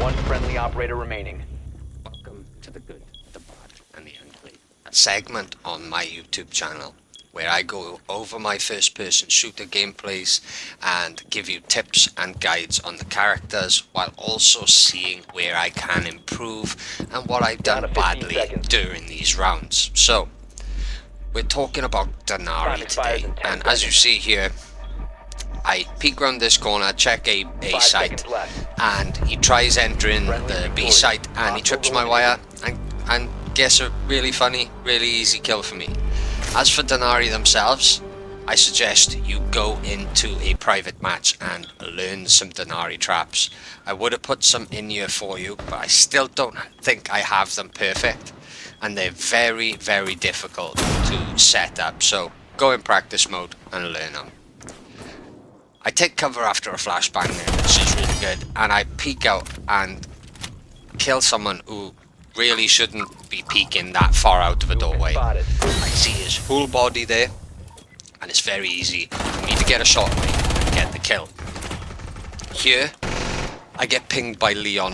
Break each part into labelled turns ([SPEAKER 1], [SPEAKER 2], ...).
[SPEAKER 1] One friendly operator remaining.
[SPEAKER 2] Welcome to the good, the bad, and the ugly. A segment on my YouTube channel where I go over my first-person shooter gameplays and give you tips and guides on the characters while also seeing where I can improve and what I've done badly during these rounds. So, we're talking about Denari today, and as you see here, I peek around this corner, check A site, and he tries entering the B site and he trips my wire and gets a really funny, really easy kill for me. As for Denari themselves, I suggest you go into a private match and learn some Denari traps. I would have put some in here for you, but I still don't think I have them perfect, and they're very, very difficult to set up, so go in practice mode and learn them. I take cover after a flashbang there, which is really good, and I peek out and kill someone who really shouldn't be peeking that far out of a doorway. I see his full body there, and it's very easy for me to get a shot away and get the kill. Here, I get pinged by Leon,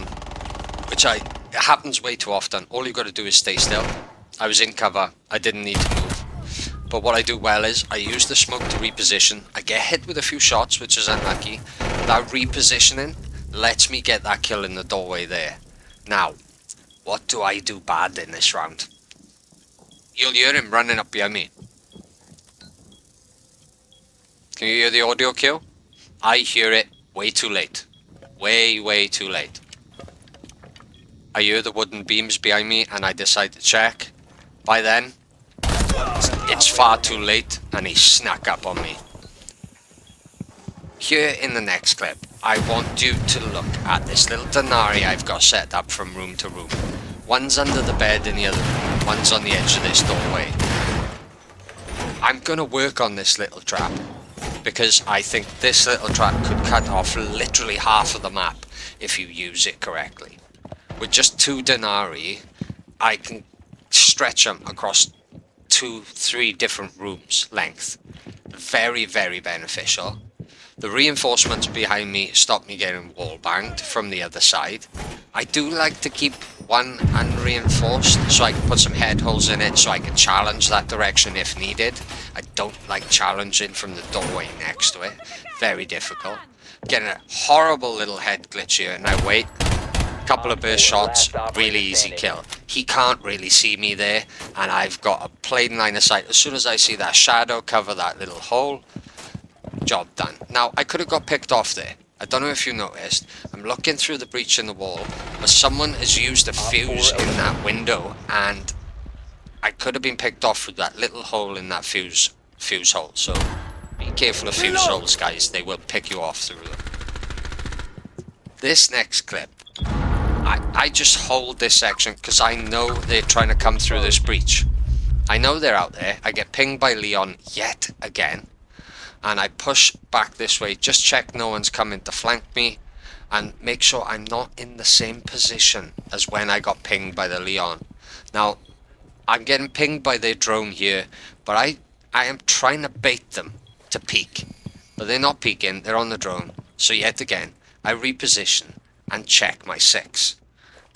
[SPEAKER 2] which it happens way too often. All you got to do is stay still. I was in cover, I didn't need to move. But what I do well is, I use the smoke to reposition. I get hit with a few shots, which is unlucky. That repositioning lets me get that kill in the doorway there. Now, what do I do bad in this round? You'll hear him running up behind me. Can you hear the audio cue? I hear it way too late. Way too late. I hear the wooden beams behind me and I decide to check. By then, it's far too late and he snuck up on me. Here in the next clip, I want you to look at this little Denari I've got set up from room to room. One's under the bed in the other room, one's on the edge of this doorway. I'm going to work on this little trap, because I think this little trap could cut off literally half of the map if you use it correctly. With just 2 Denari, I can stretch them across 2-3 different rooms length. Very, very beneficial. The reinforcements behind me stop me getting wall banged from the other side. I do like to keep one unreinforced so I can put some head holes in it so I can challenge that direction if needed. I don't like challenging from the doorway next to it. Very difficult. Getting a horrible little head glitch here. Now wait. Couple of burst shots, really easy kill. He can't really see me there, and I've got a plain line of sight. As soon as I see that shadow cover that little hole, job done. Now, I could have got picked off there. I don't know if you noticed. I'm looking through the breach in the wall, but someone has used a fuse in that window, and I could have been picked off through that little hole in that fuse hole. So be careful of fuse holes, guys. They will pick you off through them. This next clip, I just hold this section because I know they're trying to come through this breach. I know they're out there. I get pinged by Leon yet again. And I push back this way. Just check no one's coming to flank me. And make sure I'm not in the same position as when I got pinged by the Leon. Now, I'm getting pinged by their drone here. But I am trying to bait them to peek. But they're not peeking. They're on the drone. So yet again, I reposition and check my 6.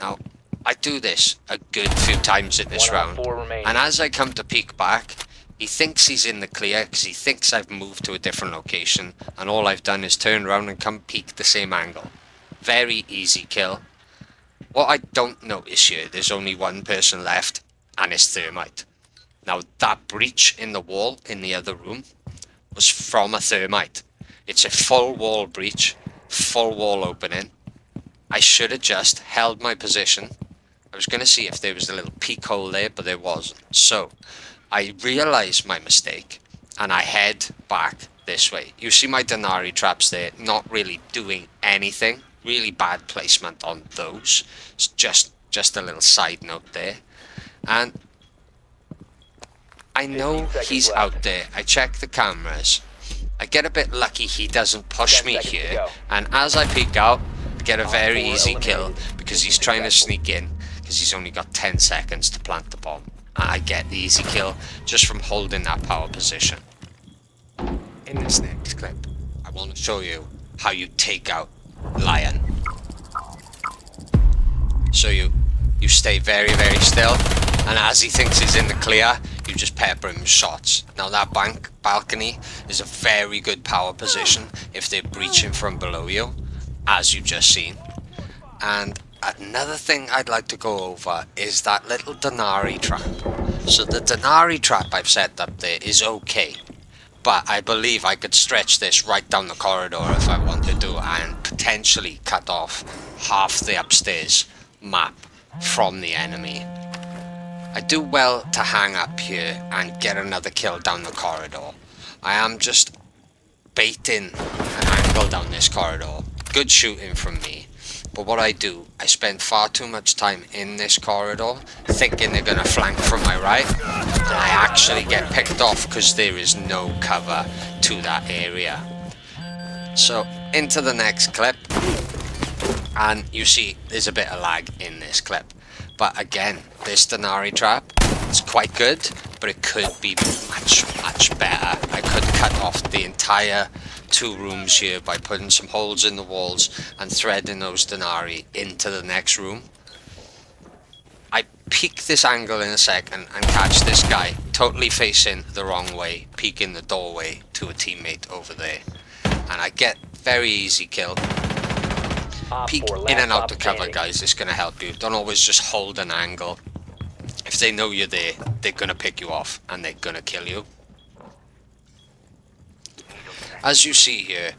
[SPEAKER 2] Now, I do this a good few times in this round, and as I come to peek back, he thinks he's in the clear because he thinks I've moved to a different location, and all I've done is turn around and come peek the same angle. Very easy kill. What I don't notice here, there's only one person left, and it's Thermite. Now, that breach in the wall in the other room was from a Thermite. It's a full wall breach, full wall opening. I should have just held my position. I was going to see if there was a little peek hole there, but there wasn't. So, I realised my mistake, and I head back this way. You see my Denari traps there, not really doing anything. Really bad placement on those. It's just a little side note there. And I know he's out there. I check the cameras. I get a bit lucky he doesn't push me here. And as I peek out, get a very easy kill because he's trying to sneak in because he's only got 10 seconds to plant the bomb, and I get the easy kill just from holding that power position. In this next clip, I want to show you how you take out Lion. So you stay very, very still, and as he thinks he's in the clear, you just pepper him with shots. Now that balcony is a very good power position if they're breaching from below you, as you've just seen. And another thing I'd like to go over is that little Denari trap. So the Denari trap I've set up there is okay, but I believe I could stretch this right down the corridor if I wanted to, and potentially cut off half the upstairs map from the enemy. I do well to hang up here and get another kill down the corridor. I am just baiting an angle down this corridor. Good shooting from me. But what I do, I spend far too much time in this corridor thinking they're going to flank from my right, and I actually get picked off because there is no cover to that area. So into the next clip, and you see there's a bit of lag in this clip. But again, this Denari trap, it's quite good, but it could be much, much better. I could cut off the entire 2 rooms here by putting some holes in the walls and threading those Denari into the next room. I peek this angle in a second and catch this guy totally facing the wrong way, peeking the doorway to a teammate over there. And I get very easy kill. Peek in and out the cover, guys. It's going to help you. Don't always just hold an angle. If they know you're there, they're going to pick you off and they're going to kill you. As you see here,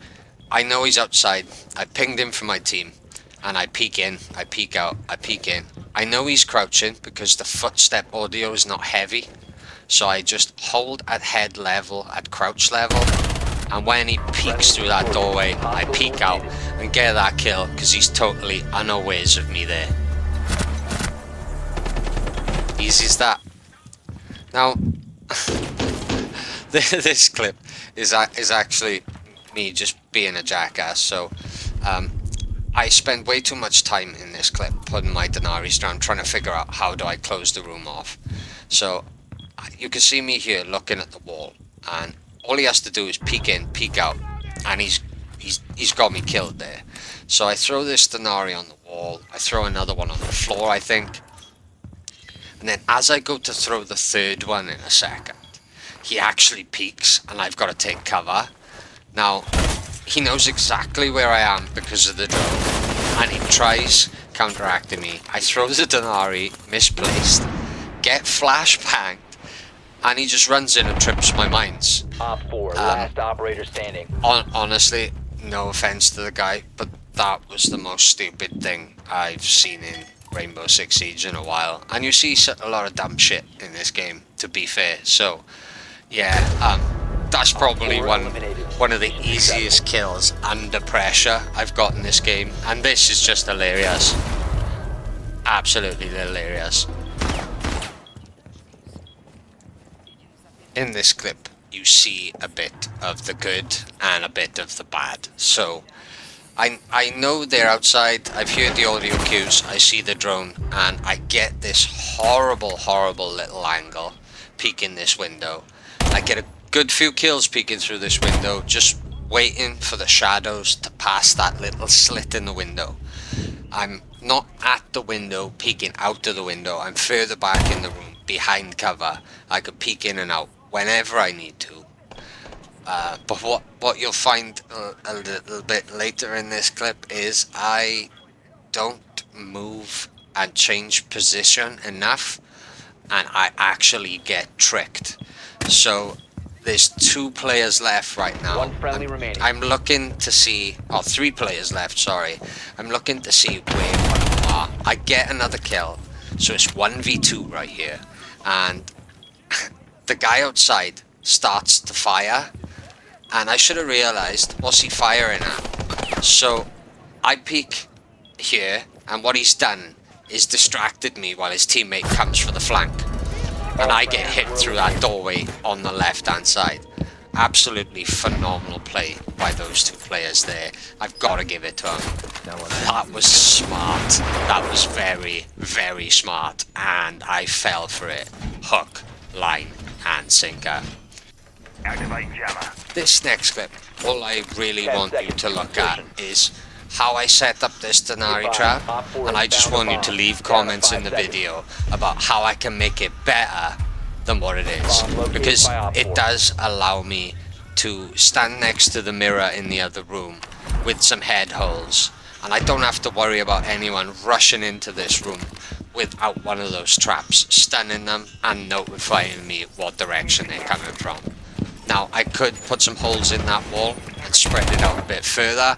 [SPEAKER 2] I know he's outside. I pinged him for my team, and I peek in, I peek out, I peek in. I know he's crouching because the footstep audio is not heavy, so I just hold at head level, at crouch level, and when he peeks through that doorway, I peek out and get that kill because he's totally unawares of me there. Easy as that. Now, this clip is actually me just being a jackass. So I spend way too much time in this clip putting my Denaris down, trying to figure out how do I close the room off. So you can see me here looking at the wall, and all he has to do is peek in, peek out, and he's got me killed there. So I throw this Denari on the wall, I throw another one on the floor, I think, and then as I go to throw the third one in a second, he actually peeks and I've got to take cover. Now, he knows exactly where I am because of the drone, and he tries counteracting me. I throw the Denari, misplaced, get flashbanged, and he just runs in and trips my mines.
[SPEAKER 1] Op 4, last operator standing.
[SPEAKER 2] Honestly, no offense to the guy, but that was the most stupid thing I've seen in Rainbow Six Siege in a while. And you see a lot of dumb shit in this game, to be fair. So, yeah, that's probably one of the easiest kills under pressure I've got in this game. And this is just hilarious. Absolutely hilarious. In this clip, you see a bit of the good and a bit of the bad. So, I know they're outside, I've heard the audio cues, I see the drone, and I get this horrible, horrible little angle peeking this window. I get a good few kills peeking through this window, just waiting for the shadows to pass that little slit in the window. I'm not at the window, peeking out of the window, I'm further back in the room, behind cover. I could peek in and out whenever I need to. But what you'll find a little bit later in this clip is I don't move and change position enough, and I actually get tricked. So there's 2 players left right now.
[SPEAKER 1] One friendly remaining.
[SPEAKER 2] I'm looking to see, 3 players left, sorry. I'm looking to see where one of them are. I get another kill, so it's 1v2 right here, and the guy outside starts to fire, and I should have realized, what's he firing at? So I peek here, and what he's done is distracted me while his teammate comes for the flank, and I get hit through that doorway on the left hand side. Absolutely phenomenal play by those 2 players there. I've got to give it to them. That was smart. That was very, very smart, and I fell for it. Hook, line, and sinker.
[SPEAKER 3] Activate jammer.
[SPEAKER 2] This next clip, all I really want you to look at is how I set up this Denari trap, and I just want you to leave comments in the video about how I can make it better than what it is, because it does allow me to stand next to the mirror in the other room with some head holes, and I don't have to worry about anyone rushing into this room without one of those traps, stunning them and notifying me what direction they're coming from. Now, I could put some holes in that wall and spread it out a bit further,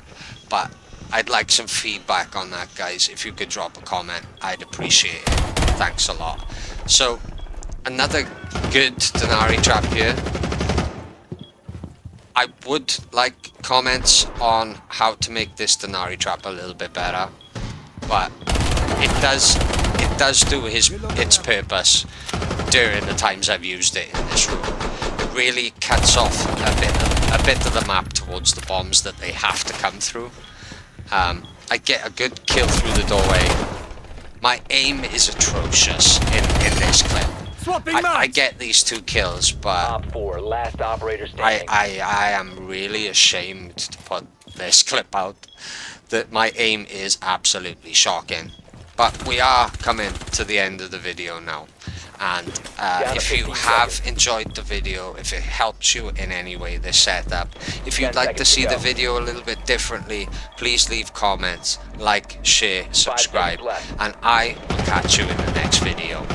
[SPEAKER 2] but I'd like some feedback on that, guys. If you could drop a comment, I'd appreciate it. Thanks a lot. So, another good Denari trap here. I would like comments on how to make this Denari trap a little bit better, but it does do its purpose during the times I've used it in this room. It really cuts off a bit of the map towards the bombs that they have to come through. I get a good kill through the doorway. My aim is atrocious in this clip. I get these 2 kills, but
[SPEAKER 1] Op 4, last operator standing.
[SPEAKER 2] I am really ashamed to put this clip out. That my aim is absolutely shocking. But we are coming to the end of the video now. And if you have enjoyed the video, if it helped you in any way, this setup, if you'd like to see the video a little bit differently, please leave comments, like, share, subscribe, and I will catch you in the next video.